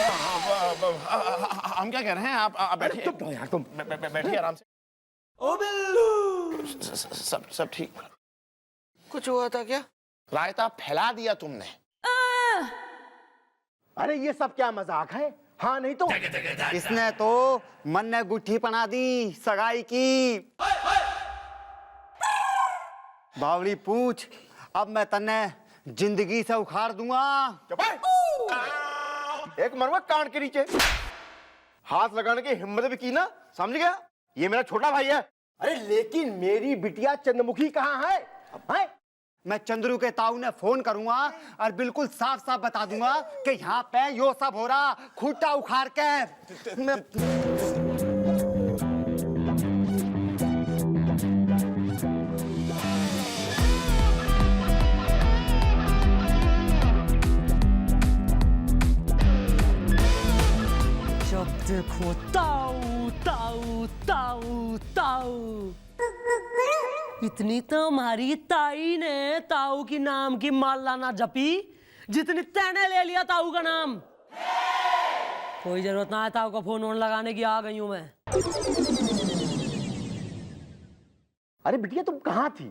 हम क्या कह रहे हैं, आप बैठिए। चुप रहो यार तुम। बैठिए आराम से। ओ बिल्लू, सब ठीक। कुछ हुआ था क्या? रायता फैला दिया तुमने। अरे ये सब क्या मजाक है? हाँ नहीं तो इसने तो मन ने गुट्ठी बना दी सगाई की। बावली पूछ, अब मैं तन्ने जिंदगी से उखाड़ दूंगा। एक मरवा कान के नीचे हाथ लगाने की हिम्मत भी की ना, समझ गया? ये मेरा छोटा भाई है। अरे लेकिन मेरी बिटिया चंद्रमुखी कहाँ है? हैं? मैं चंद्रू के ताऊ ने फोन करूंगा और बिल्कुल साफ साफ बता दूंगा कि यहाँ पे यो सब हो रहा, खूंटा उखाड़ के। मैं जब देखो ताऊ ताऊ ताऊ ताऊ। इतनी तो हमारी ताई ने ताऊ की नाम की माला ना जपी जितनी तैने ले लिया ताऊ का नाम। कोई जरूरत ना है ताऊ का फोन लगाने की, आ गई हूं मैं। अरे बिटिया तुम कहाँ थी?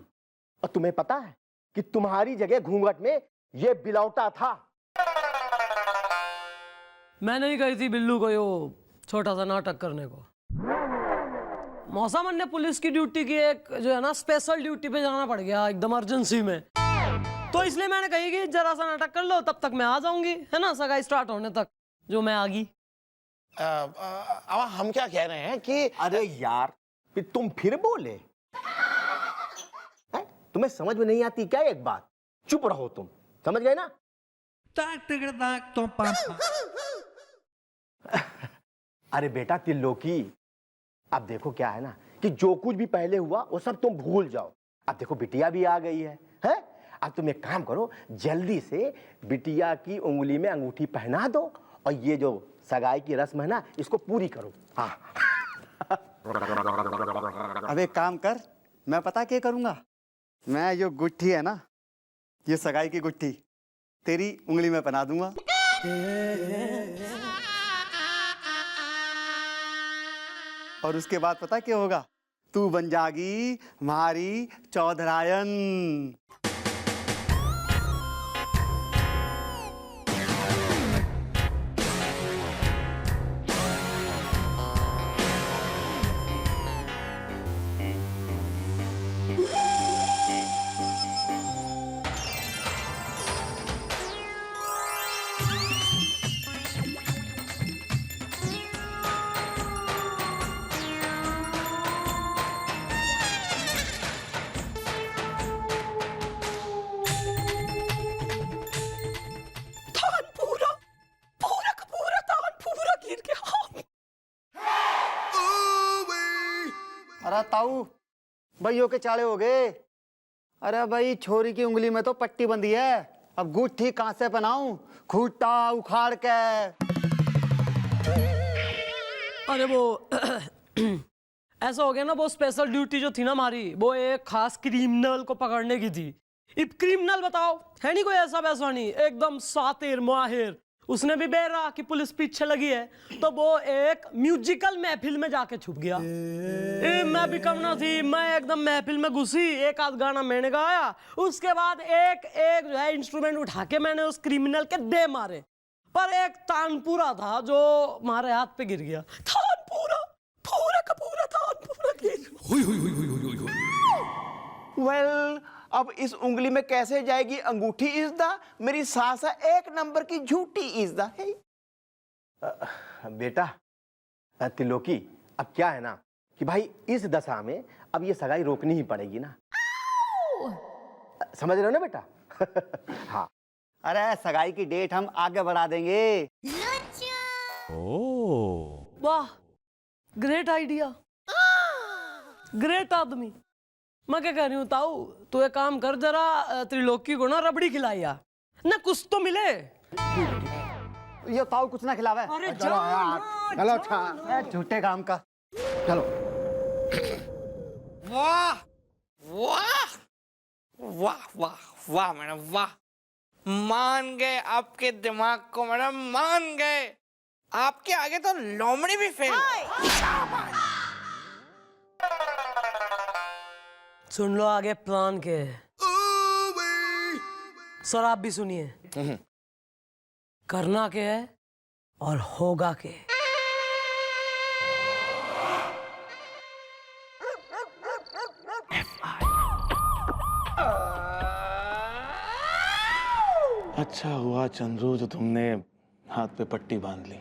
और तुम्हें पता है कि तुम्हारी जगह घूंघट में ये बिलौटा था। मैं नहीं गई थी बिल्लू को यो छोटा सा नाटक करने को। मौसा मन ने पुलिस की ड्यूटी की, एक जो है ना स्पेशल ड्यूटी पे जाना पड़ गया एकदम इमरजेंसी में, तो इसलिए मैंने कही कि जरा सा नाटक कर लो, तब तक मैं आ जाऊंगी, है ना, सगाई स्टार्ट होने तक जो मैं आ गई। हम क्या कह रहे हैं कि अरे यार तुम फिर बोले हैं? तुम्हें समझ में नहीं आती क्या एक बात? चुप रहो तुम, समझ गए ना? अरे बेटा तिल्लोकी, अब देखो क्या है ना कि जो कुछ भी पहले हुआ वो सब तुम भूल जाओ। अब देखो बिटिया भी आ गई है, हैं? अब तुम एक काम करो, जल्दी से बिटिया की उंगली में अंगूठी पहना दो और ये जो सगाई की रस्म है ना इसको पूरी करो। हाँ। अब एक काम कर, मैं पता क्या करूंगा, मैं जो गुट्ठी है ना, ये सगाई की गुट्ठी तेरी उंगली में पहना दूंगा। और उसके बाद पता क्या होगा, तू बन जागी हमारी चौधरायन। अरे ताऊ भाइयों के चाड़े हो गए। अरे भाई छोरी की उंगली में तो पट्टी बंधी है, अब गुट्ठी कहां से बनाऊं, खूंटा उखाड़ के। अरे वो ऐसा हो गया ना, वो स्पेशल ड्यूटी जो थी ना हमारी, वो एक खास क्रिमिनल को पकड़ने की थी। अब क्रिमिनल बताओ, है नहीं कोई ऐसा वैसा नहीं, एकदम सातिर माहिर। उसने भी बेरा कि पुलिस पीछे लगी है, तो वो एक म्यूजिकल महफिल में जाके छुप गया। मैं भी कम ना थी, मैं एकदम महफिल में घुसी, एक आध गाना मैंने गाया, उसके बाद एक एक जो है इंस्ट्रूमेंट उठा के मैंने उस क्रिमिनल के दे मारे, पर एक तानपुरा था जो हमारे हाथ पे गिर गया। तानपुरा पूरा का पूरा तानपुरा गिर। वेल, अब इस उंगली में कैसे जाएगी अंगूठी? इज द मेरी सास है एक नंबर की झूठी। इज द बेटा तिलोकी, अब क्या है ना कि भाई इस दशा में अब ये सगाई रोकनी ही पड़ेगी ना, समझ रहे हो ना बेटा? हाँ। अरे सगाई की डेट हम आगे बढ़ा देंगे। वाह, ग्रेट आइडिया, ग्रेट आदमी। मैं क्या कह रही हूँ ताऊ, तू एक काम कर, जरा त्रिलोकी को ना रबड़ी खिलाइया ना, कुछ तो मिले। ये ताऊ कुछ ना खिलावे। अरे चलो यार, चलो अच्छा, झूठे काम का। चलो। वाह वाह वाह वाह वाह मैडम वाह, मान गए आपके दिमाग को मैडम, मान गए। आपके आगे तो लोमड़ी भी फेल। सुन लो आगे प्लान के। सर आप भी सुनिए। करना के है और होगा के। अच्छा हुआ चंद्रू जो तुमने हाथ पे पट्टी बांध ली,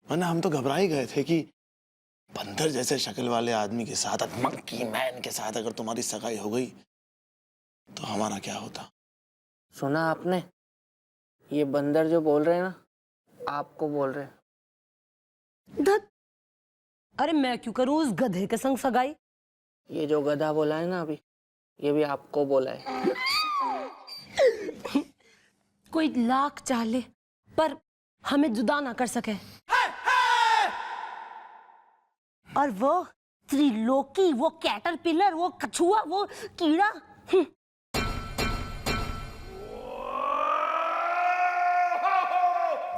वरना हम तो घबरा ही गए थे कि बंदर जैसे शक्ल वाले आदमी के साथ, मंकी मैन के साथ अगर तुम्हारी सगाई हो गई तो हमारा क्या होता। सुना आपने? ये बंदर जो बोल रहे हैं ना, आपको बोल रहे हैं। धत। अरे मैं क्यों करूं उस गधे के संग सगाई? ये जो गधा बोला है ना अभी, ये भी आपको बोला है। कोई लाख चाह ले पर हमें जुदा ना कर सके। और वो त्रिलोकी, वो कैटरपिलर, वो कछुआ, वो कीड़ा,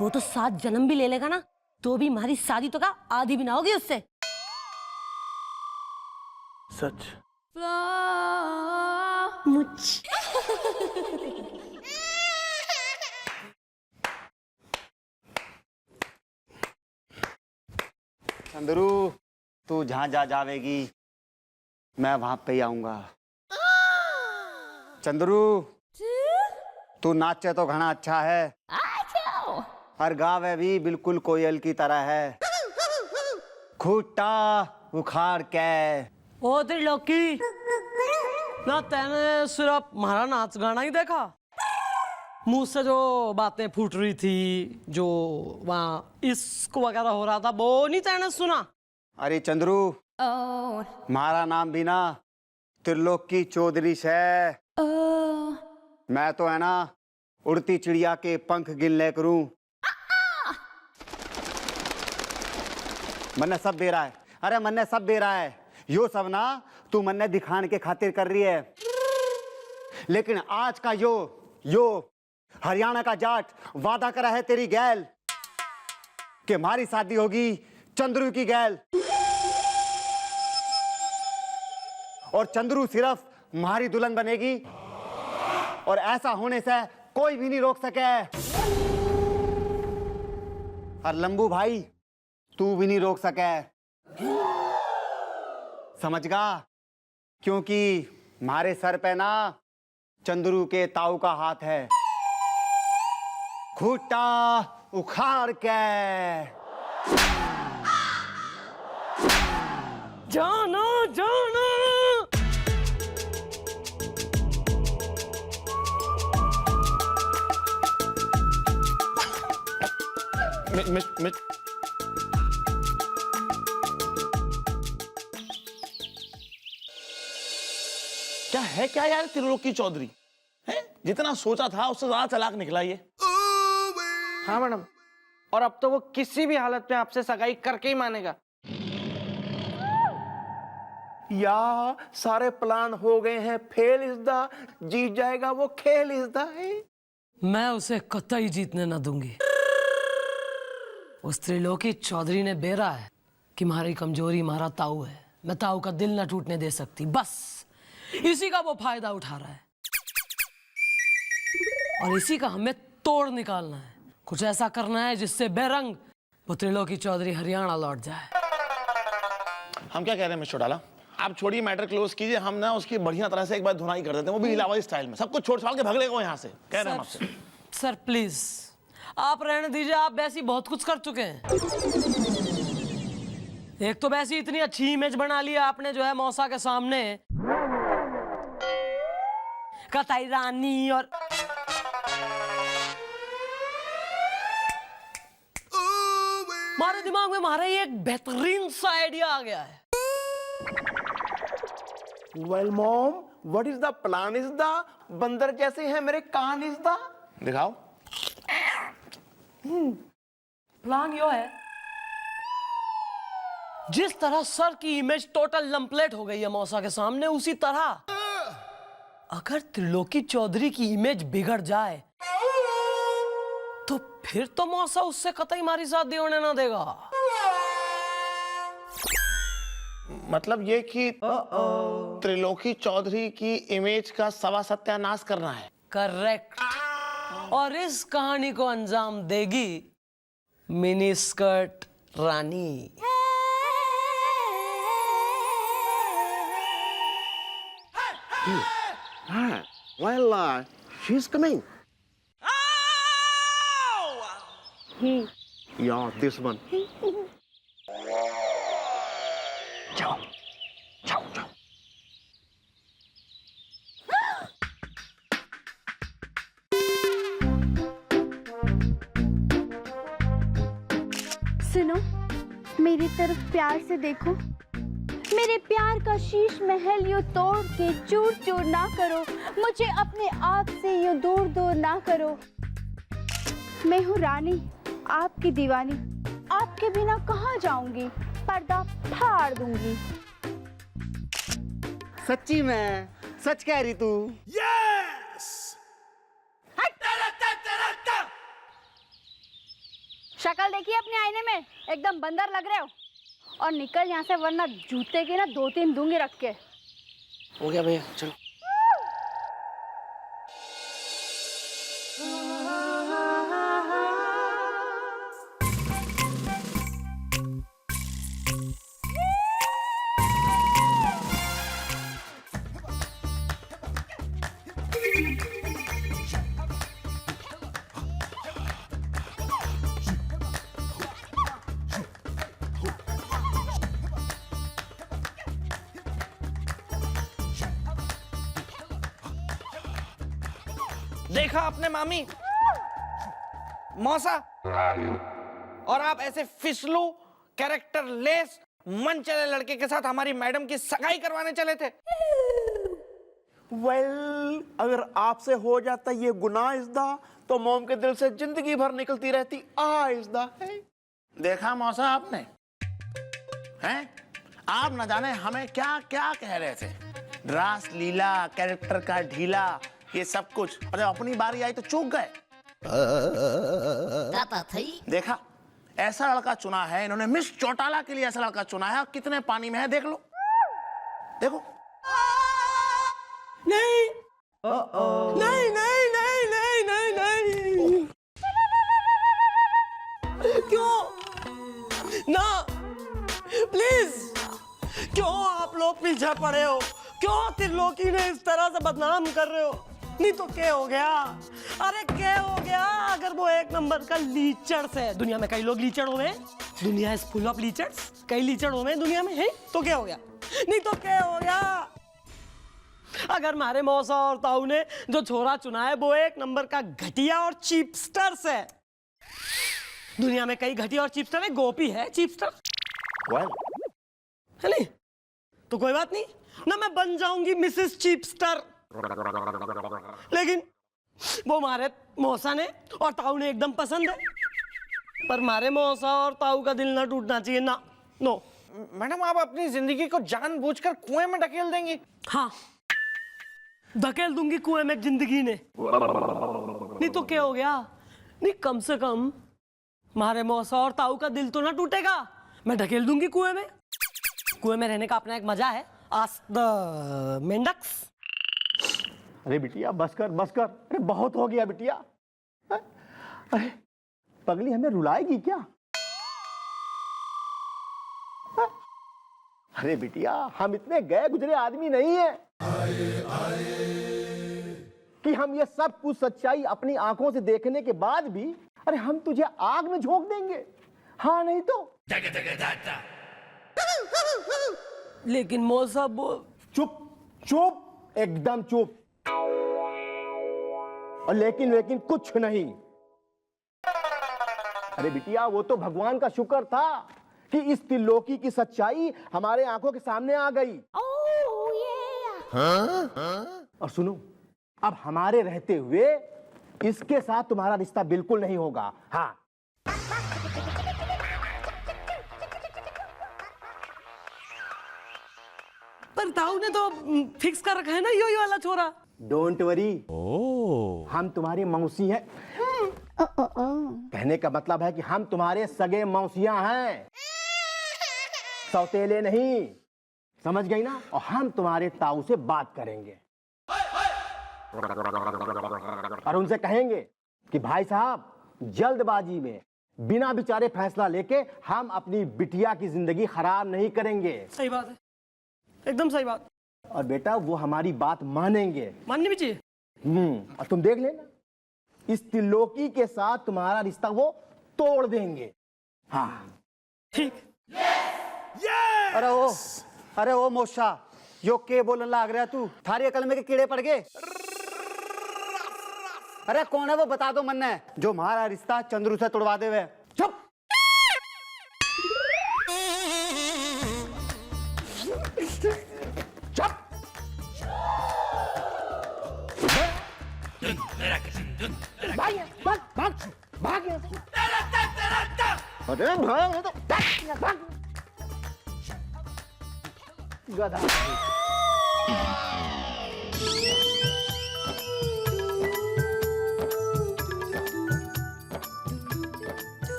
वो तो 7 जन्म भी ले लेगा ना तो भी हमारी शादी तो का आधी भी ना होगी उससे। सच? मुझ चंद्रू, तू जहां जा जावेगी मैं वहां पे ही आऊंगा। चंद्रू, तू नाचे तो घना अच्छा है और गावे भी बिल्कुल कोयल की तरह है। खूटा उखाड़ के। ओ त्रिलोकी, ना तैने सिर्फ हमारा नाच गाना ही देखा? मुंह से जो बातें फूट रही थी, जो वहाँ इश्क वगैरह हो रहा था, वो नहीं तैने सुना? अरे चंद्रू, हमारा नाम भी ना त्रिलोकी चौधरी है। मैं तो है ना उड़ती चिड़िया के पंख गिन ले करूं। मन्ने सब दे रहा है। अरे मन्ने सब दे रहा है। यो सब ना तू मन्ने दिखाने के खातिर कर रही है, लेकिन आज का यो हरियाणा का जाट वादा करा है तेरी गैल कि हमारी शादी होगी चंद्रू की गैल, और चंद्रू सिर्फ हमारी दुल्हन बनेगी और ऐसा होने से कोई भी नहीं रोक सके। और लंबू भाई, तू भी नहीं रोक सके, समझ गा? क्योंकि हमारे सर पे ना चंद्रू के ताऊ का हाथ है। खूटा उखाड़ के। जाना जाना। क्या है क्या यार त्रिलोकी चौधरी है? जितना सोचा था उससे ज्यादा चालाक निकला ये। हाँ मैडम, और अब तो वो किसी भी हालत में आपसे सगाई करके ही मानेगा। या सारे प्लान हो गए हैं, फेल इज द, जीत जाएगा वो, खेल इज द है। मैं उसे कतई जीतने न दूंगी। उस त्रिलोकी चौधरी ने बेरा है कि हमारी कमजोरी हमारा ताऊ है। मैं ताऊ का दिल न टूटने दे सकती, बस इसी का वो फायदा उठा रहा है और इसी का हमें तोड़ निकालना है। कुछ ऐसा करना है जिससे बेरंग वो त्रिलोकी चौधरी हरियाणा लौट जाए। हम क्या कह रहे हैं मिस्टर डाला, आप छोड़िए, मैटर क्लोज कीजिए। हम ना उसकी बढ़िया तरह से एक बार धुनाई कर देते हैं, वो भी इलाहाबादी स्टाइल में। सब कुछ छोड़ छाड़ के भाग लेगा वो यहाँ से, कह रहे हैं हम आपसे। सर प्लीज आप रहने दीजिए, आप वैसी बहुत कुछ कर चुके हैं। एक तो वैसी इतनी अच्छी इमेज बना लिया आपने जो है मौसा के सामने, कताई रानी, और हमारे दिमाग में हमारा ये एक बेहतरीन सा आइडिया आ गया है। Well mom, what is the plan is the, बंदर जैसे हैं मेरे कान इज द। दिखाओ। प्लान यो है, जिस तरह सर की इमेज टोटल लंपलेट हो गई है मौसा के सामने, उसी तरह अगर त्रिलोकी चौधरी की इमेज बिगड़ जाए तो फिर तो मौसा उससे कतई मारी शादी होने ना देगा। मतलब ये कि त्रिलोकी चौधरी की इमेज का सवा सत्यानाश करना है। करेक्ट। और इस कहानी को अंजाम देगी mini skirt Rani. Well, she's coming. Yeah, this one. जाओ जाओ जाओ। सुनो, मेरी तरफ प्यार से देखो। मेरे प्यार का शीश महल यूं तोड़ के चूर चूर ना करो, मुझे अपने आप से यूं दूर दूर ना करो। मैं हूँ रानी, आपकी दीवानी, आपके बिना कहाँ जाऊंगी, पर्दा फाड़ दूंगी। सच्ची में सच कह रही तू? शक्ल देखिए अपने आईने में, एकदम बंदर लग रहे हो। और निकल यहाँ से, वरना जूते की ना 2-3 दूंगी रख के। हो गया भैया, चलो। देखा आपने मामी, मौसा, और आप ऐसे फिसलू कैरेक्टर लेस मन चले लड़के के साथ हमारी मैडम की सगाई करवाने चले थे। Well, अगर आपसे हो जाता ये गुनाह इज़्दा, तो मोम के दिल से जिंदगी भर निकलती रहती आइज़्दा है। देखा मौसा आपने, हैं? आप न जाने हमें क्या क्या कह रहे थे, रास लीला, कैरेक्टर का ढीला, ये सब कुछ, और जब अपनी बारी आई तो चूक गए। देखा, ऐसा लड़का चुना है इन्होंने, मिस चौटाला के लिए ऐसा लड़का चुना है, कितने पानी में है देख लो, देखो। नहीं नहीं नहीं नहीं नहीं नहीं नहीं, क्यों ना, प्लीज, क्यों आप लोग पीछे पड़े हो? क्यों त्रिलोकी ने इस तरह से बदनाम कर रहे हो? नहीं तो क्या हो गया? अरे क्या हो गया अगर वो एक नंबर का लीचर्स है? दुनिया में कई लोग लीचड़ हुए हैं, दुनिया इज फुल ऑफ लीचर्स, कई लीचड़ हुए हैं दुनिया में, है तो क्या हो गया? नहीं तो क्या हो गया? अगर हमारे मौसा और ताऊ ने जो छोरा चुना है वो एक नंबर का घटिया और चीपस्टर्स है। दुनिया में कई घटिया और चीपस्टर है, गोपी है चीपस्टर, है नहीं? तो कोई बात नहीं ना, मैं बन जाऊंगी मिसेस चीपस्टर। लेकिन वो हमारे मौसा ने और ताऊ ने एकदम पसंद है, पर हमारे मौसा और ताऊ का दिल ना टूटना चाहिए ना। नो मैडम, आप अपनी जिंदगी को जानबूझकर कुएं में ढकेल देंगी। हाँ, धकेल दूंगी कुएं में जिंदगी ने। नहीं तो क्या हो गया? नहीं, कम से कम हमारे मौसा और ताऊ का दिल तो ना टूटेगा। मैं ढकेल दूंगी कुएं में। कुएं में रहने का अपना एक मजा है। आस्क द मेंढक्स। अरे बिटिया बस कर बस कर, अरे बहुत हो गया बिटिया। अरे पगली हमें रुलाएगी क्या? अरे बिटिया, हम इतने गए गुजरे आदमी नहीं है कि हम ये सब कुछ सच्चाई अपनी आंखों से देखने के बाद भी अरे हम तुझे आग में झोंक देंगे। हाँ नहीं तो। लेकिन मौसा वो चुप चुप, एकदम चुप। और लेकिन कुछ नहीं। अरे बिटिया, वो तो भगवान का शुक्र था कि इस त्रिलोकी की सच्चाई हमारे आंखों के सामने आ गई। और सुनो, अब हमारे रहते हुए इसके साथ तुम्हारा रिश्ता बिल्कुल नहीं होगा। हाँ, पर ताऊ ने तो फिक्स कर रखा है ना, यो वाला छोरा। डोंट वरी, हम तुम्हारी मौसी हैं। कहने का मतलब है कि हम तुम्हारे सगे मौसियां हैं, सौतेले नहीं, समझ गई ना? और हम तुम्हारे ताऊ से बात करेंगे और उनसे कहेंगे कि भाई साहब, जल्दबाजी में बिना विचारे फैसला लेके हम अपनी बिटिया की जिंदगी खराब नहीं करेंगे। सही बात है, एकदम सही बात। और बेटा वो हमारी बात मानेंगे। माननी भी चाहिए। और तुम देख लेना, इस त्रिलोकी के साथ तुम्हारा रिश्ता वो तोड़ देंगे। हाँ ठीक। अरे ओ मोशा, यो के बोलने लाग रहा तू? थारी अकल में के कीड़े पड़ गए? अरे कौन है वो, बता दो मन्ने, जो हमारा रिश्ता चंद्रू से तोड़वा दे वे। चुप। चुप। भाग भाग भाग भाग। अरे भाग तो भाग। गधा।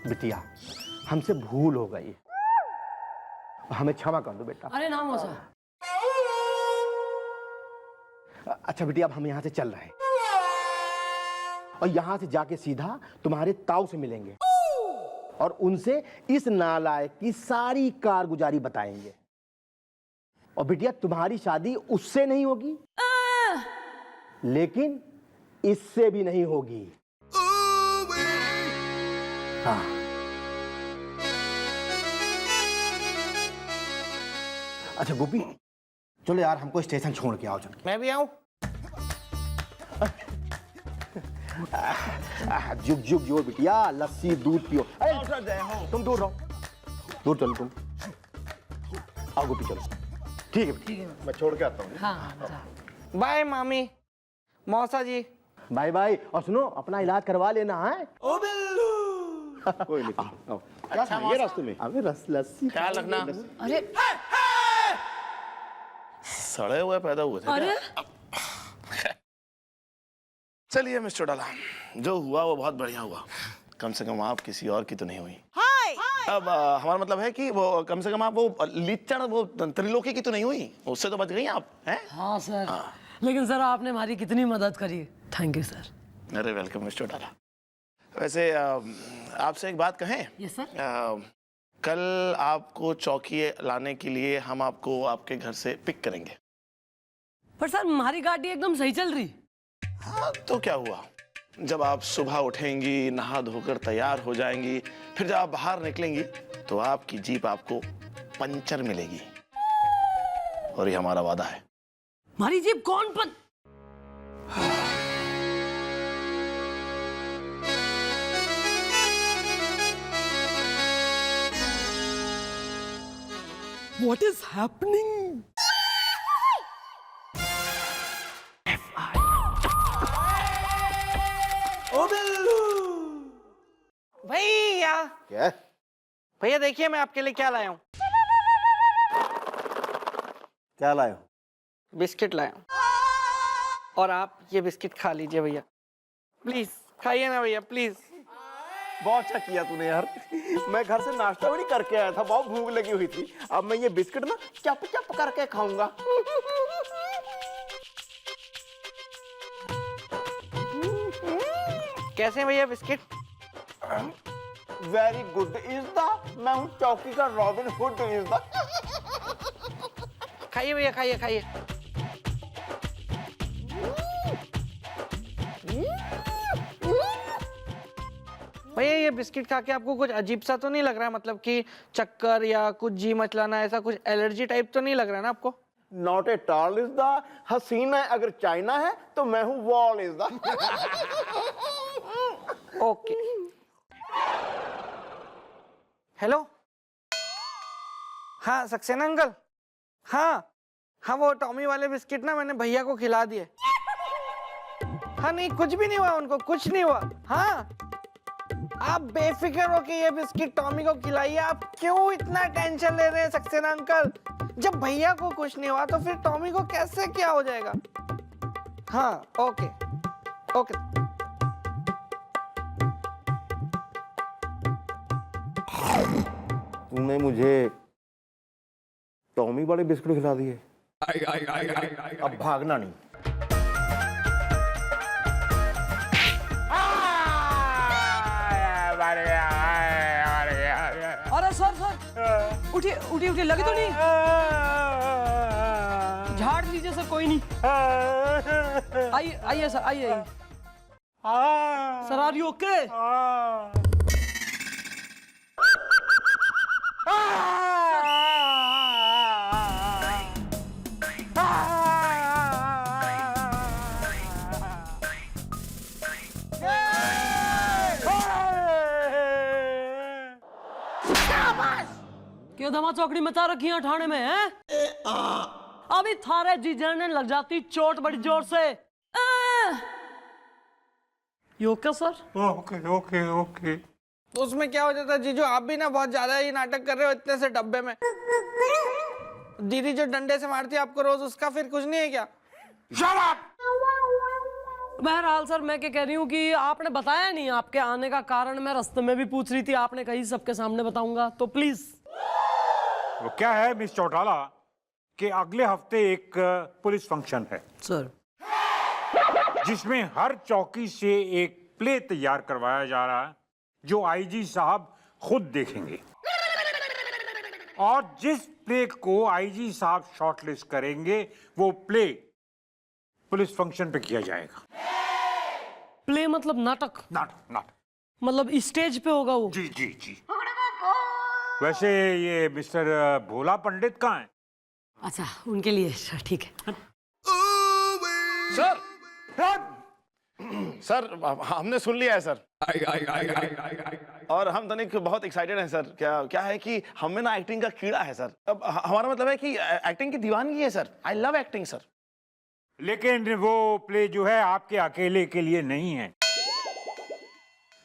बिटिया, हमसे भूल हो गई, हमें क्षमा कर दो बेटा। अरे ना मौसा। अच्छा बिटिया, अब हम यहाँ से चल रहे हैं और यहाँ से जाके सीधा तुम्हारे ताऊ से मिलेंगे और उनसे इस नालायक की सारी कारगुजारी बताएंगे। और बिटिया, तुम्हारी शादी उससे नहीं होगी, लेकिन इससे भी नहीं होगी। हाँ। अच्छा गोपी, चलो यार, हमको स्टेशन छोड़ के आओ। चल मैं भी आऊं? जुग जुग जो बिटिया, लस्सी दूध पियो। अरे तुम दूर रहो, दूर चलो तुम। आओ गोपी, चलो। ठीक है, ठीक है, मैं छोड़ के आता हूँ। हाँ। बाय मामी, मौसा जी। Bye bye. और सुनो, अपना इलाज करवा लेना है। ओ बिल्लू। कोई नहीं, आओ। क्या खाएंगे रास्ते में? अबे लस्सी ख्याल रखना। अरे सड़े हुए पैदा हुए थे अरे क्या? चलिए मिस्टर डाला, जो हुआ वो बहुत बढ़िया हुआ। कम से कम आप किसी और की तो नहीं हुई। अब हमारा मतलब है कि वो कम से कम आप वो लीचड़, वो त्रिलोकी की तो नहीं हुई, उससे तो बच गई आप, हैं? हाँ सर। लेकिन सर, आपने हमारी कितनी मदद करी, थैंक यू सर। अरे वेलकम मिस्टर डाला। वैसे आपसे एक बात कहें? Yes sir. कल आपको चौकी लाने के लिए हम आपको आपके घर से पिक करेंगे। पर सर, हमारी गाड़ी एकदम सही चल रही। हाँ तो क्या हुआ, जब आप सुबह उठेंगी, नहा धोकर तैयार हो जाएंगी, फिर जब आप बाहर निकलेंगी तो आपकी जीप आपको पंचर मिलेगी, और ये हमारा वादा है। हमारी जीप कौन What is happening? ओ बिल्लू। भैया, क्या? भैया देखिए मैं आपके लिए क्या लाया हूँ। क्या लाए? बिस्किट लाया हूँ, और आप ये बिस्किट खा लीजिए भैया, प्लीज खाइए ना भैया, प्लीज। बहुत अच्छा किया तूने यार, मैं घर से नाश्ता भी नहीं करके आया था, बहुत भूख लगी हुई थी। अब मैं ये बिस्किट ना चप चप करके खाऊंगा। कैसे हैं भैया biscuit? Very good is the, मैं हूँ चौकी का रॉबिन हुड इज द। खाइए भैया, खाइए खाइए। भैया ये बिस्किट खा के आपको कुछ अजीब सा तो नहीं लग रहा है, मतलब कि चक्कर या कुछ जी मचलाना, ऐसा कुछ एलर्जी टाइप तो नहीं लग रहा है ना आपको? Not at all is the. Haseena अगर चाइना है तो मैं हूँ wall is the. Okay. Hello, हाँ सक्सेना अंकल। हाँ हाँ, वो टॉमी वाले बिस्किट ना मैंने भैया को खिला दिए। हाँ नहीं, कुछ भी नहीं हुआ उनको, कुछ नहीं हुआ। हाँ आप बेफिक्र हो कि ये बिस्किट टॉमी को खिलाइए। आप क्यों इतना टेंशन ले रहे हैं सक्सेना अंकल? जब भैया को कुछ नहीं हुआ तो फिर टॉमी को कैसे क्या हो जाएगा? हाँ ओके ओके। तूने मुझे टॉमी वाले बिस्कुट खिला दिए। अब भागना नहीं। अरे सर उठिए उठिए उठिए, लगी तो नहीं? झाड़ लीजिए सर, कोई नहीं। आइए आइए सर, आइए आइए। Sir are you okay? क्यों धमा चौकड़ी मचा रखी है ठाणे में, हैं? अभी थारे जीजा ने लग जाती चोट बड़ी जोर से। ये okay sir? Okay okay okay. तो उसमें क्या हो जाता है जीजू, आप भी ना बहुत ज्यादा ही नाटक कर रहे हो इतने से डब्बे में। दीदी जो डंडे से मारती है आपको रोज, उसका फिर कुछ नहीं है क्या? बहरहाल सर, मैं क्या कह रही हूँ कि आपने बताया नहीं आपके आने का कारण। मैं रास्ते में भी पूछ रही थी, आपने कही सबके सामने बताऊंगा, तो प्लीज। वो क्या है मिस चौटाला कि अगले हफ्ते एक पुलिस फंक्शन है सर जिसमें हर चौकी से एक प्ले तैयार करवाया जा रहा है जो आईजी साहब खुद देखेंगे, और जिस प्ले को आईजी साहब शॉर्टलिस्ट करेंगे वो प्ले पुलिस फंक्शन पे किया जाएगा। प्ले मतलब नाटक? नाटक नाटक मतलब स्टेज पे होगा वो? जी जी जी। वैसे ये मिस्टर भोला पंडित कहाँ है? अच्छा, उनके लिए ठीक है। सर सर हमने सुन लिया है सर, और हम तनिक बहुत एक्साइटेड हैं सर। क्या क्या है कि हमें ना एक्टिंग का कीड़ा है सर। अब हमारा मतलब है कि एक्टिंग की दीवानगी है sir. I love acting sir. लेकिन वो प्ले जो है आपके अकेले के लिए नहीं है,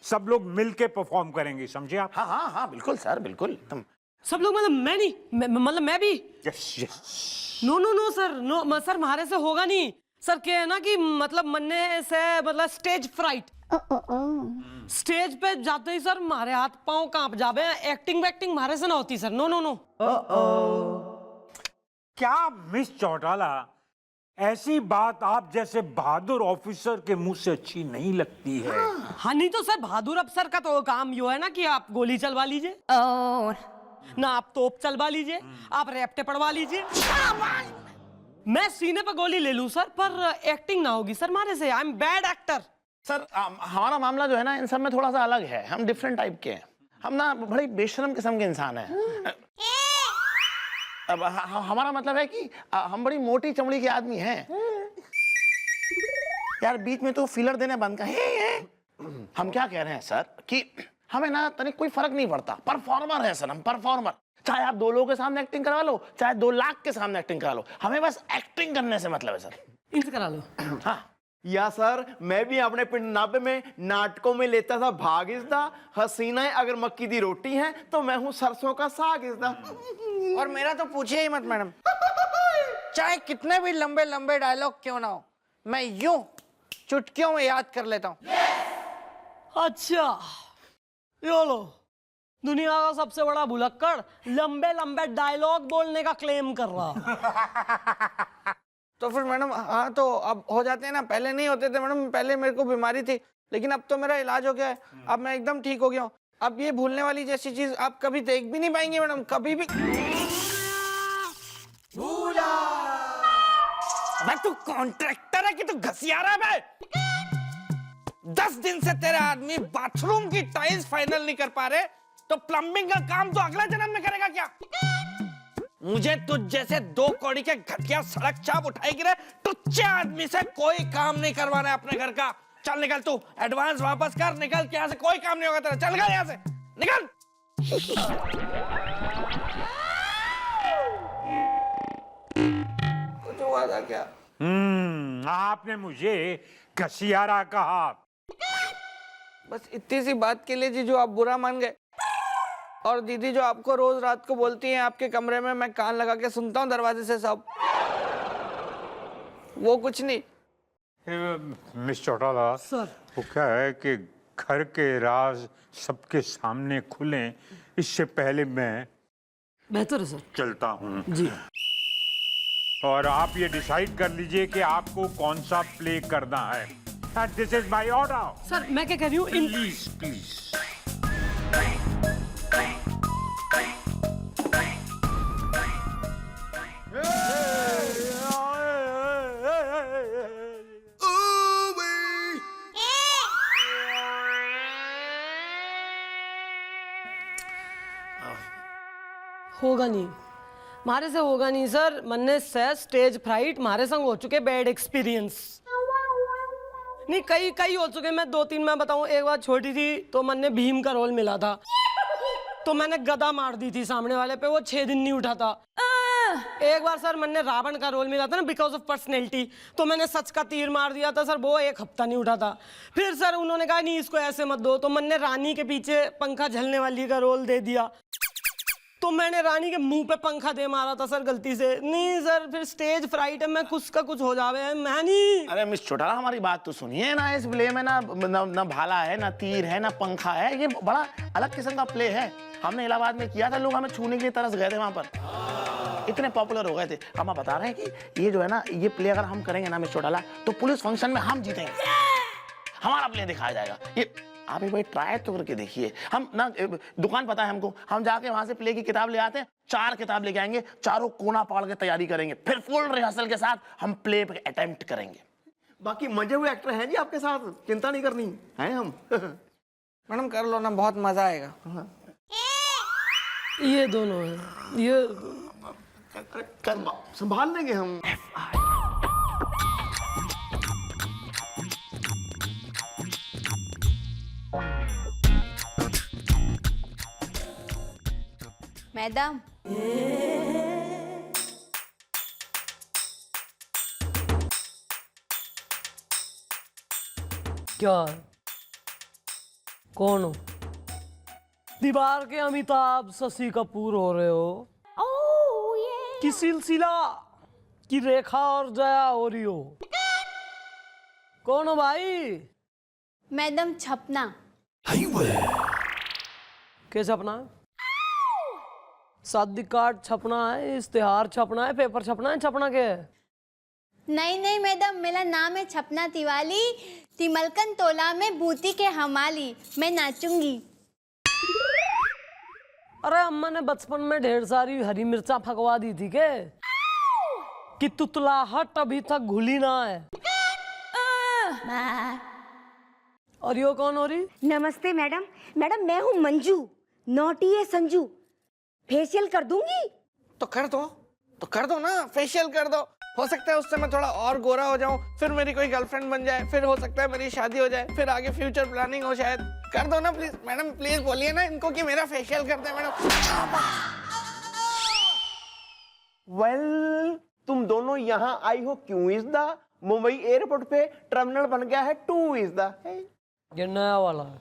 सब लोग मिलके परफॉर्म करेंगे, समझे आप? हाँ हाँ हाँ बिल्कुल सर, बिल्कुल। तुम सब लोग मतलब मैं नहीं, मतलब मैं भी? Yes yes. No no no sir, no sir, हमारे से होगा नहीं सर। क्या है ना कि मतलब मन्ने से मतलब स्टेज फ्राइट। स्टेज पे जाते ही सर हमारे हाथ पांव कांप जावे। एक्टिंग वैक्टिंग हमारे से ना होती सर। No no no. क्या मिस चौटाला, ऐसी बात आप जैसे बहादुर ऑफिसर के मुंह से अच्छी नहीं लगती है? हाँ नहीं तो सर, बहादुर अफसर का तो काम यो है ना कि आप गोली चलवा लीजिए, ना आप तोप चलवा लीजिए, आप रैप्टे पड़वा लीजिए। मैं सीने पर गोली ले लूं सर, पर एक्टिंग ना होगी सर हमारे से। I am bad actor sir. हमारा मामला जो है ना इन सब में थोड़ा सा अलग है। हम डिफरेंट टाइप के हैं। हम ना बड़ी बेशरम किस्म के इंसान हैं। अब हमारा मतलब है कि हम बड़ी मोटी चमड़ी के आदमी हैं। यार बीच में तो फिलर देने बंद कर। हम क्या कह रहे हैं सर कि हमें ना तनिक कोई फर्क नहीं पड़ता। परफॉर्मर है सर हम, परफॉर्मर। चाहे आप 2 लोगों के सामने एक्टिंग करवा लो, चाहे 2 लाख के सामने एक्टिंग करा लो, हमें बस एक्टिंग करने से मतलब है सर। इनसे करा लो। हाँ या सर, मैं भी अपने पिंडापे में नाटकों में लेता था भाग इसदा। हसीनाएं अगर मक्की दी रोटी हैं तो मैं हूं सरसों का साग इसदा। और मेरा तो पूछिए ही मत मैडम। चाहे कितने भी लंबे लंबे डायलॉग क्यों ना हो, मैं यूं चुटकियों में याद कर लेता हूं। अच्छा यो लो, दुनिया का सबसे बड़ा भुलक्कड़ लंबे लंबे डायलॉग बोलने का क्लेम कर रहा। तो फिर मैडम, हाँ तो अब हो जाते हैं ना। पहले नहीं होते थे मैडम, पहले मेरे को बीमारी थी, लेकिन अब तो मेरा इलाज हो गया है। अब मैं एकदम ठीक हो गया हूँ। अब ये भूलने वाली जैसी चीज आप कभी देख भी नहीं पाएंगे मैडम, कभी भी। भाई तू कॉन्ट्रैक्टर है कि तू घसियारा है? 10 दिन से तेरे आदमी बाथरूम की टाइल्स फाइनल नहीं कर पा रहे, तो प्लम्बिंग का काम तो अगले जन्म में करेगा क्या? मुझे तुझ जैसे 2 कौड़ी के घटिया सड़क चाप उठाएगी रे, टुच्चे आदमी से कोई काम नहीं करवाना है अपने घर का। चल निकल, तू एडवांस वापस कर, निकल के यहाँ से। कोई काम नहीं होगा तेरा, चल निकल यहाँ से, निकल। कुछ हुआ था क्या? आपने मुझे घसियारा कहा। बस इतनी सी बात के लिए जीजू आप बुरा मान गए। और दीदी जो आपको रोज रात को बोलती हैं आपके कमरे में, मैं कान लगा के सुनता हूँ दरवाजे से सब, वो कुछ नहीं। मिस चौटाला सर, वो क्या है कि घर के राज सबके सामने खुलें, इससे पहले मैं बेहतर है सर। चलता हूँ। जी। और आप ये डिसाइड कर लीजिए कि आपको कौन सा प्ले करना है। And this is my order. Sir मैं क्या कह रही हूँ, इन प्लीज प्लीज। होगा नहीं, मारे से होगा नहीं सर। मन्ने से स्टेज फ्राइट मारे संग हो चुके, बैड एक्सपीरियंस नहीं, कई हो चुके। मैं 2-3 मैं बताऊं। एक बार छोटी थी तो मन्ने भीम का रोल मिला था, तो मैंने गदा मार दी थी सामने वाले पे, वो 6 दिन नहीं उठा था। एक बार सर मैंने रावण का रोल मिला था ना, बिकॉज ऑफ पर्सनैलिटी, तो मैंने सच का तीर मार दिया था सर, वो 1 हफ्ता नहीं उठा था। फिर सर उन्होंने कहा नहीं इसको ऐसे मत दो, तो मैंने रानी के पीछे पंखा झलने वाली का रोल दे दिया, तो मैंने रानी के मुंह पे पंखा दे मारा था सर गलती से। नहीं सर, फिर स्टेज फ्राइट है, मैं कुछ का कुछ हो जावे, मैं नहीं। अरे मिस चौटाला, हमारी बात तो सुनिए ना। इस प्ले में ना भाला है, ना तीर है, ना पंखा है। ये बड़ा अलग किस्म का प्ले है। हमने इलाहाबाद में किया था, लोग हमें छूने के लिए तरस गए थे वहां पर, इतने पॉपुलर हो गए थे। हम बता रहे हैं कि ये जो है ना, ये प्ले अगर हम करेंगे ना मिस चौटाला, तो पुलिस फंक्शन में हम जीतेंगे, हमारा प्ले दिखाया जाएगा। ये आप एक बार ट्राई तो करके देखिए। हम ना दुकान पता है हमको, हम जाके वहां से प्ले की किताब ले आते हैं, 4 किताब लेके आएंगे, चारों कोना पाड़ के तैयारी करेंगे, फिर फुल रिहर्सल के साथ हम प्ले पे अटेम्प्ट करेंगे। बाकी मजे हुए एक्टर हैं जी आपके साथ, चिंता नहीं करनी है हम। मैडम कर लो ना, बहुत मजा आएगा। ये दोनों है, ये संभाल लेंगे हम। मैडम, क्या है? कौन हो? दीवार के अमिताभ शशि कपूर हो रहे हो कि सिलसिला की रेखा और जया हो रही हो? कौन हो भाई? मैडम छपना। क्या छपना है? शादी कार्ड छपना है, इश्तेहार छपना है, पेपर छपना है, छपना क्या है? नहीं मैडम, मेरा नाम है छपना तिवाली, तिमलकन तोला में बूटी के हमाली, मैं नाचूंगी। अरे अम्मा ने बचपन में ढेर सारी हरी मिर्चा फकवा दी थी के कि तुतलाहट अभी तक घुली ना है। और यो कौन हो रही? नमस्ते मैडम। मैडम मैं हूँ मंजू, नॉटी है संजू। फेशियल कर दूंगी? तो कर दो ना, फेशियल कर दो। हो सकता है उससे मैं थोड़ा और गोरा हो जाऊं, फिर मेरी कोई गर्लफ्रेंड बन जाए, फिर हो सकता है मेरी शादी हो जाए, फिर आगे फ्यूचर प्लानिंग हो शायद। कर दो ना प्लीज मैडम, प्लीज बोलिए ना इनको कि मेरा फेशियल कर दे मैडम। वेल, तुम दोनों यहाँ आई हो क्यों इस दा? मुंबई एयरपोर्ट पे टर्मिनल बन गया है 2 इज दा। ये नया वाला है।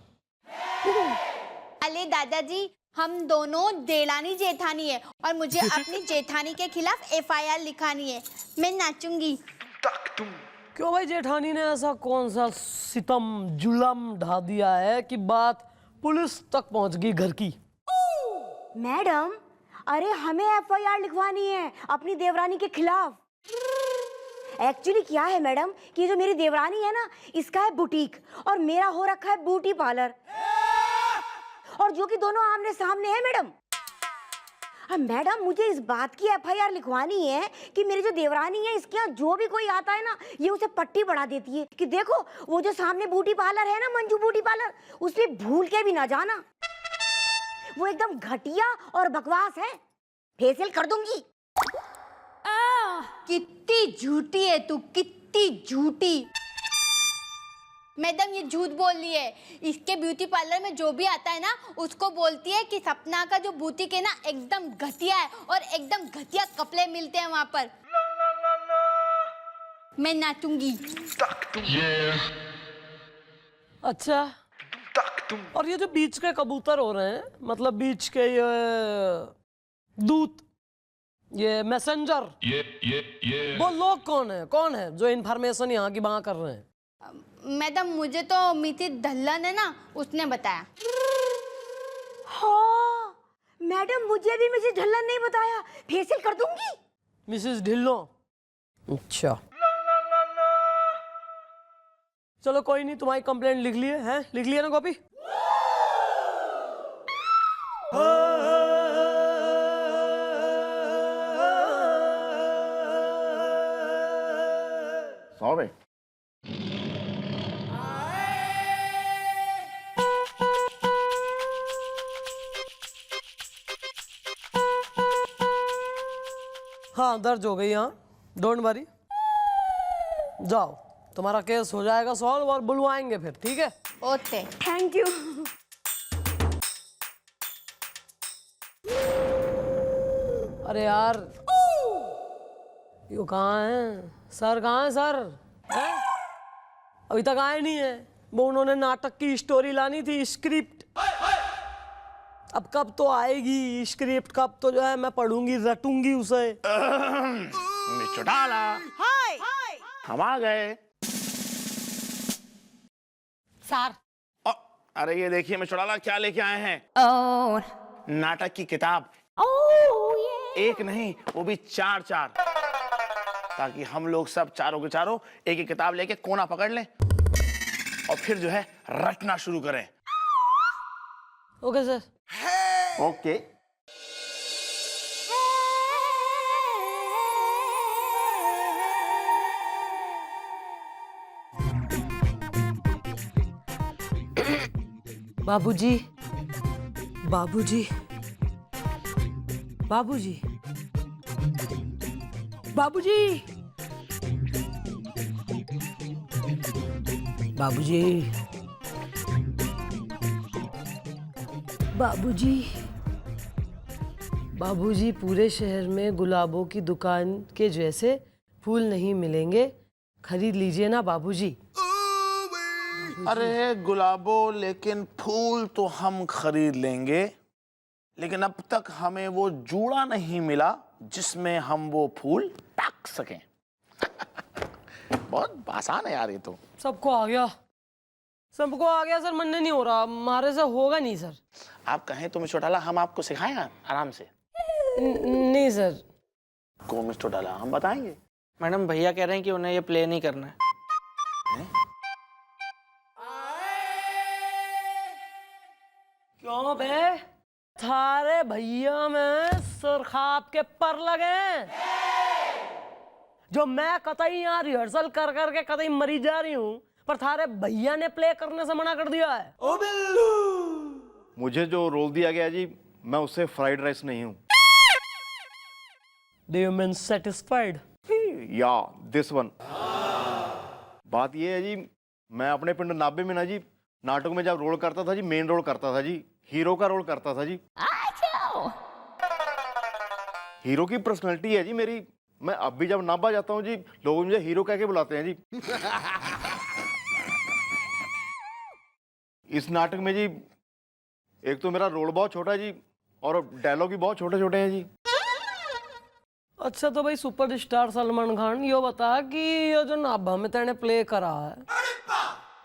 अरे दादाजी, हम दोनों देलानी जेठानी है और मुझे अपनी जेठानी के खिलाफ FIR लिखानी है। मैं नाचूंगी। क्यों भाई, जेठानी ने ऐसा कौन सा सितम जुलम ढा दिया है कि बात पुलिस तक पहुंच गई घर की? मैडम, अरे हमें FIR लिखवानी है अपनी देवरानी के खिलाफ। एक्चुअली क्या है मैडम कि जो मेरी देवरानी है ना, इसका है बुटीक और मेरा हो रखा है ब्यूटी पार्लर, और जो कि दोनों आमने सामने है मैडम। अब मैडम मुझे इस बात की FIR लिखवानी है कि मेरी जो देवरानी है, इसके यहाँ जो भी कोई आता है ना, ये उसे पट्टी बढ़ा देती है कि देखो वो जो सामने ब्यूटी पार्लर है ना, मंजू ब्यूटी पार्लर, उसमें भूल के भी ना जाना, वो एकदम घटिया और बकवास है। फेशियल कर दूंगी। कितनी झूठी है तू, कितनी झूठी। मैडम ये झूठ बोल रही है। इसके ब्यूटी पार्लर में जो भी आता है ना, उसको बोलती है कि सपना का जो बुटीक है ना, एकदम घटिया है और एकदम घटिया कपड़े मिलते हैं वहां पर। मैं नाचूंगी। अच्छा, और ये जो बीच के कबूतर हो रहे हैं, मतलब बीच के ये दूत, ये मैसेंजर, वो लोग कौन है जो इन्फॉर्मेशन यहाँ की वहां कर रहे हैं? मैडम मुझे तो मिति दल्लन है ना, उसने बताया। हाँ मैडम मुझे भी मिसेस ढल्लन नहीं बताया, फेशियल कर दूंगी। मिसेस ढिल्लो, अच्छा चलो कोई नहीं, तुम्हारी कंप्लेंट लिख लिए हैं, लिख लिया ना कॉपी? सॉरी। हाँ दर्ज हो गई, हाँ डोंट वरी, जाओ तुम्हारा केस हो जाएगा सॉल्व और बुलवाएंगे फिर, ठीक है? ओके। Thank you. अरे यार यो कहाँ है सर, कहाँ है सर? हैं? अभी तक आए नहीं है। वो उन्होंने नाटक की स्टोरी लानी थी, स्क्रिप्ट। अब कब तो आएगी स्क्रिप्ट, कब तो जो है मैं पढ़ूंगी, रटूंगी उसे। मिस चौटाला, हम आ गए। सर। अरे ये देखिए मिस चौटाला क्या लेके आए हैं। नाटक की किताब। एक नहीं, वो भी 4-4, ताकि हम लोग सब चारों के चारों एक एक किताब लेके कोना पकड़ लें और फिर जो है रटना शुरू करें। Okay sir. ओके। बाबूजी, बाबूजी, बाबूजी, बाबूजी, बाबूजी, बाबूजी, बाबूजी, पूरे शहर में गुलाबों की दुकान के जैसे फूल नहीं मिलेंगे, खरीद लीजिए ना बाबूजी। अरे गुलाबो, लेकिन फूल तो हम खरीद लेंगे, लेकिन अब तक हमें वो जूड़ा नहीं मिला जिसमें हम वो फूल पैक सकें। बहुत आसान है यार ये तो। सबको आ गया, सबको आ गया सर, मनने नहीं हो रहा, हमारे से होगा नहीं सर। आप कहें तो मिस चौटाला हम आपको सिखाएं आराम से। नहीं सर। को मिस चौटाला हम बताएंगे। मैडम भैया कह रहे हैं कि उन्हें ये प्ले नहीं करना है। क्यों बे, थारे भैया में सुरखाब के पर लगे, जो मैं कतई यहाँ रिहर्सल कर करके कतई मरी जा रही हूँ, पर थारे भैया ने प्ले करने से मना कर दिया है। ओ बिल्लू, मुझे जो रोल दिया गया जी, मैं उससे फ्राइड राइस नहीं हूँ। Do you mean satisfied? या दिस वन। बात ये है जी, मैं अपने पिंड नाभे में ना जी नाटक में जब रोल करता था जी, मेन रोल करता था जी, हीरो का रोल करता था जी। हीरो की पर्सनालिटी है जी मेरी। मैं अब भी जब नाभा जाता हूँ जी, लोग मुझे हीरो कह के बुलाते हैं जी। इस नाटक में जी एक तो मेरा रोल बहुत छोटा है जी, और डायलॉग भी बहुत छोटे छोटे हैं जी। अच्छा तो भाई सुपरस्टार सलमान खान, यो बता कि ये जो नाभा में तेने प्ले करा है,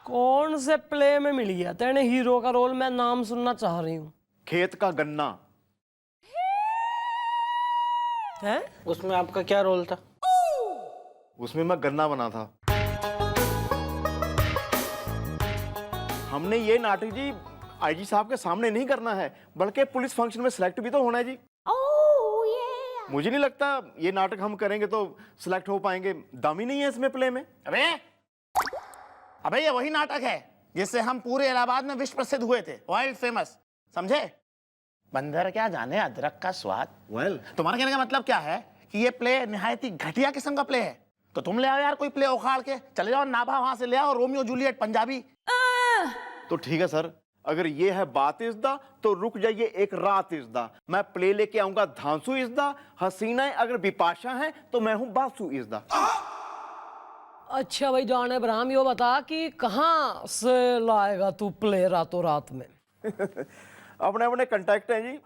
कौन से प्ले में मिल गया तेने हीरो का रोल? मैं नाम सुनना चाह रही हूँ। खेत का गन्ना। है? उसमें आपका क्या रोल था? उसमें मैं गन्ना बना था। हमने ये नाटक जी आईजी साहब के सामने नहीं करना है, बल्कि पुलिस फंक्शन में सिलेक्ट भी तो होना है जी। मुझे नहीं लगता ये नाटक हम करेंगे तो सिलेक्ट हो पाएंगे, दम ही नहीं है इसमें प्ले में। अबे ये वही नाटक है जिससे हम पूरे इलाहाबाद में विश्व प्रसिद्ध हुए थे, वर्ल्ड फेमस, समझे? बंदर क्या जाने अदरक का स्वाद। तुम्हारा कहने का मतलब क्या है कि ये प्ले निहायत ही घटिया किस्म का प्ले है? तो तुम ले आओ यार कोई प्ले उखाड़ के, चले जाओ नाभा, वहां से ले आओ रोमियो जूलियट पंजाबी। तो ठीक है सर, अगर ये है बात इज़दा तो रुक जाइए एक रात इज़दा। मैं प्ले लेके आऊंगा धांसू इज़दा। हसीनाएं अगर बिपाशा हैं तो मैं हूं बासु इज़दा। अच्छा भाई जान इब्राहिम, यो बता कि कहाँ से लाएगा तू प्ले रातों रात में? अपने अपने कंटेक्ट हैं जी,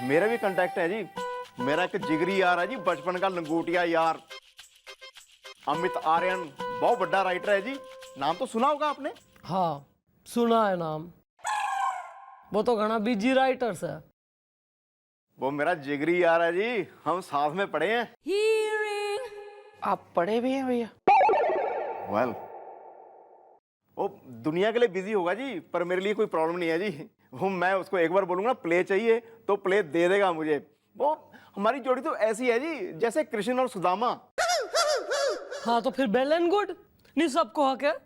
मेरे भी कंटेक्ट हैं जी। मेरा एक जिगरी यार है जी, बचपन का लंगोटिया यार, अमित आर्यन, बहुत बड़ा राइटर है जी। नाम तो सुना होगा आपने। हाँ सुना है नाम, वो तो घना बिजी राइटर्स है। वो मेरा जिगरी यार है जी, हम साथ में पढ़े हैं। आप पढ़े भी हैं भैया? वेल वो दुनिया के लिए बिजी होगा जी, पर मेरे लिए कोई प्रॉब्लम नहीं है जी। वो मैं उसको एक बार बोलूंगा प्ले चाहिए तो प्ले दे देगा मुझे। वो हमारी जोड़ी तो ऐसी है जी जैसे कृष्ण और सुदामा। हाँ तो फिर वेल एंड गुड, नहीं सबको हक है।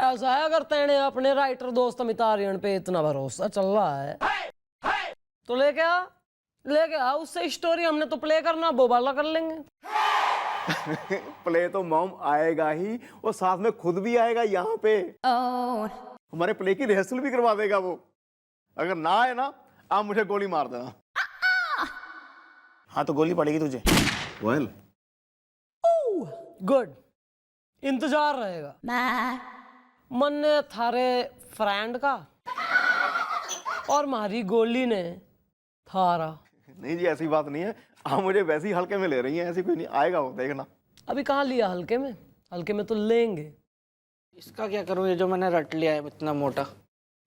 ऐसा है अगर तेने अपने राइटर दोस्त अमित आर्यन पे इतना भरोसा चल रहा है तो लेके आ उससे स्टोरी, हमने तो प्ले करना वो वाला कर लेंगे। प्ले तो मॉम आएगा ही, वो साथ में खुद भी आएगा यहाँ पे। हमारे प्ले की रिहर्सल भी करवा देगा वो। अगर ना आए ना, आप मुझे गोली मार देना। हाँ तो गोली पड़ेगी तुझे। वेल गुड, इंतजार रहेगा। मन ने थारे फ्रेंड का और मारी गोली ने थारा। नहीं जी ऐसी बात नहीं है, आप मुझे वैसे ही हल्के में ले रही हैं, ऐसी कोई नहीं। आएगा वो, देखना। अभी कहाँ लिया हल्के में, हल्के में तो लेंगे। इसका क्या करूं, ये जो मैंने रट लिया है इतना मोटा।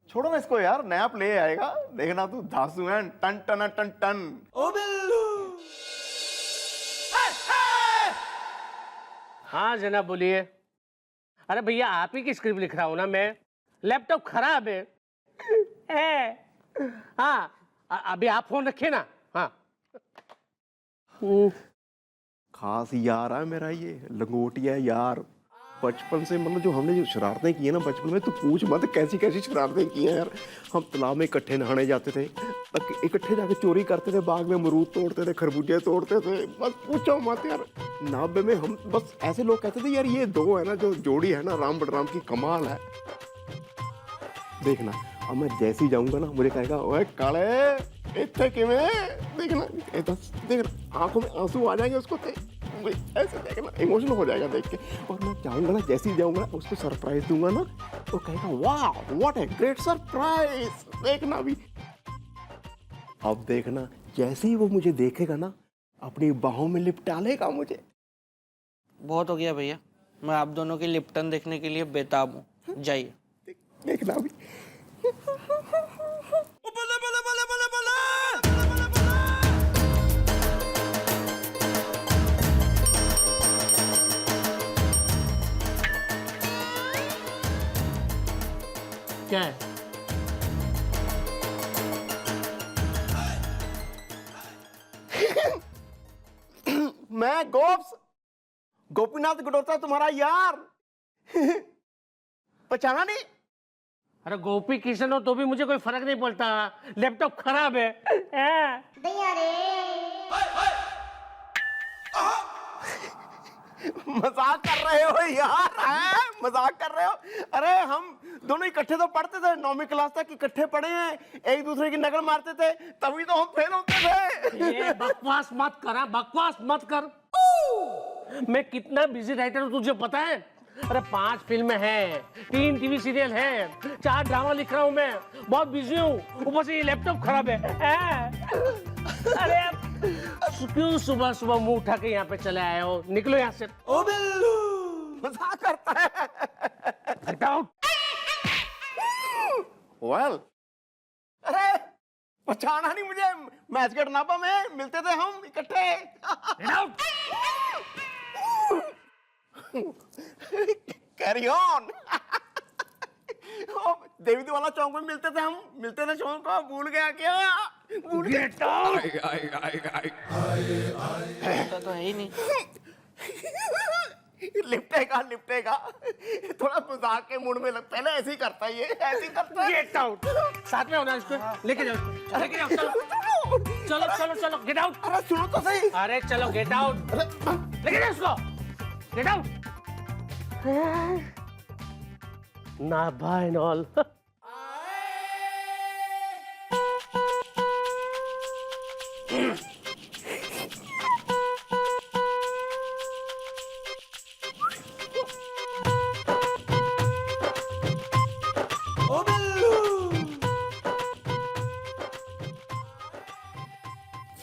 छोड़ो ना इसको यार, नया प्ले आएगा, देखना तू। धांसू है टन टन टन टन। ओ बिल्लू। हाँ जनाब बोलिए। अरे भैया आप ही की स्क्रिप्ट लिख रहा हूँ ना मैं, लैपटॉप खराब है। हाँ अभी आप फोन रखिए ना। हाँ खास यार है मेरा ये, लंगोटिया यार। बचपन से मतलब जो हमने जो शरारतें की है ना बचपन में, तो पूछ मत कैसी कैसी शरारतें की हैं यार। हम तालाब में इकट्ठे नहाने जाते थे, इकट्ठे जाके चोरी करते थे, बाग में अमरूद तोड़ते थे, खरबूजे तोड़ते थे। बस पूछो मत यार। नाबे में हम बस ऐसे लोग कहते थे यार ये दो है ना जो जोड़ी है ना, राम बलराम की कमाल है। देखना अब मैं जैसे ही जाऊंगा ना, मुझे कहेगा ओए काले इतने किवें, देखना देखना आंखों में आंसू आ जाएंगे उसको, ऐसे देखना इमोशनल हो जाएगा देख के। और मैं जाऊंगा ना, जैसे ही जाऊंगा ना उसको सरप्राइज दूंगा ना, वो कहेगा वाह व्हाट ए ग्रेट सरप्राइज। देखना अभी, अब देखना जैसे ही वो मुझे देखेगा ना, अपनी बाहों में लिपटा लेगा मुझे। बहुत हो गया भैया, मैं आप दोनों की लिप्टन देखने के लिए बेताब हूँ। जाइए। देखना अभी। क्या है? मैं गोपीनाथ गडोत्रा तुम्हारा यार। पहचाना नहीं? अरे गोपी किशन हो तो भी मुझे कोई फर्क नहीं पड़ता, लैपटॉप खराब है। मजाक कर रहे हो यार, मजाक कर रहे हो? अरे हम दोनों इकट्ठे तो पढ़ते थे, 9वीं क्लास तक इकट्ठे पढ़े हैं, एक दूसरे की नकल मारते थे, तभी तो हम फेल होते थे। ये बकवास मत कर, बकवास मत कर। मैं कितना बिजी राइटर हूँ तुझे पता है? अरे 5 फिल्में हैं, 3 टीवी सीरियल हैं, 4 ड्रामा लिख रहा हूँ मैं, बहुत बिजी हूँ। ऊपर से ये लैपटॉप खराब है। अरे क्यों सुबह सुबह मुंह उठा के यहाँ पे चले आए हो? निकलो यहाँ से। ओ बिल्लू। मजाक करता है। Get out! Well, अरे पहचाना नहीं मुझे? मैच गेट नापा में मिलते थे हम इकट्ठे। Get out! Carry on. देवी वाला चौक में मिलते थे हम, मिलते थे चौक को, भूल गया क्या? भूल गया। Get out! तो है ही नहीं। लिपटेगा थोड़ा मजाक के मूड में पहले ऐसे ही करता है, ये ऐसे ही करता है। Get out! साथ में होना इसको, लेके जाओ इसको, लेके जाओ, चलो, get out! अरे सुनो तो सही। अरे चलो get out! लेके जाओ इसको, get out! ना भाई नॉल।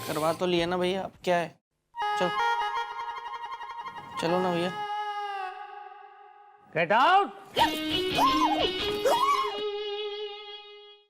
करवा तो लिया ना भैया, अब क्या है? चलो ना भैया। Get out!